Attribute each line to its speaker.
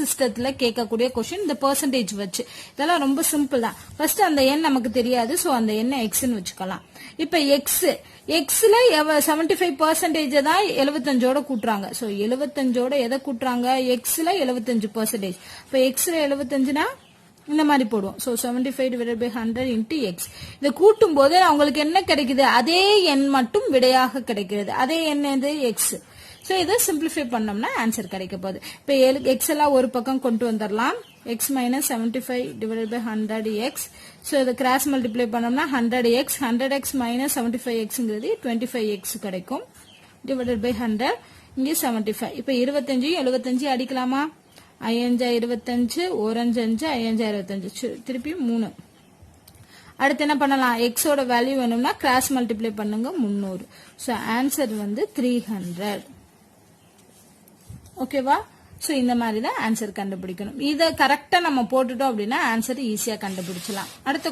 Speaker 1: சிஸ்டத்துல கேட்கக்கூடிய கொஸ்டின் இந்த பெர்சன்டேஜ் வச்சு. இதெல்லாம் ரொம்ப சிம்பிள் தான். ஃபர்ஸ்ட் அந்த எண் நமக்கு தெரியாது, சோ அந்த எண்ணை எக்ஸ்ன்னு வச்சுக்கலாம். இப்ப எக்ஸ்ல 75% தான் 75ஓட கூட்டுறாங்க. சோ 75ஓட எதை கூட்டுறாங்க? எக்ஸ்ல 75%. இப்ப எக்ஸ்ல 75னா இந்த மாதிரி போடுவோம். So 75 divided by 100 into x. இதை கூட்டும் போது அவங்களுக்கு என்ன கிடைக்குது? அதே எண் மட்டும் விடையாக கிடைக்கிறது. அதே எண் எது? எக்ஸ். சோ இதை சிம்பிளிஃபை பண்ணோம்னா ஆன்சர் கிடைக்க போகுது. இப்ப எக்ஸ் எல்லாம் ஒரு பக்கம் கொண்டு வந்துடலாம். x minus 75 divided by 100x. So இதை கிராஸ் மல்டிப்ளை பண்ணோம்னா 100x. 100x minus 75xங்கிறது 25x கிடைக்கும். divided by 100 இங்கே 75. இப்ப 25 75 அடிக்கலாமா? 5 25 1 5 5 25 திருப்பி 3. அடுத்து என்ன பண்ணலாம்? எக்ஸோட வேல்யூ வேணும்னா கிராஸ் மல்டிப்ளை பண்ணுங்க 300. சோ ஆன்சர் வந்து 300. ஓகேவா? சோ இந்த மாதிரி தான் ஆன்சர் கண்டுபிடிக்கணும். இத கரெக்டா நம்ம போட்டுட்டோம் அப்படின்னா ஆன்சர் ஈஸியா கண்டுபிடிச்சலாம். அடுத்த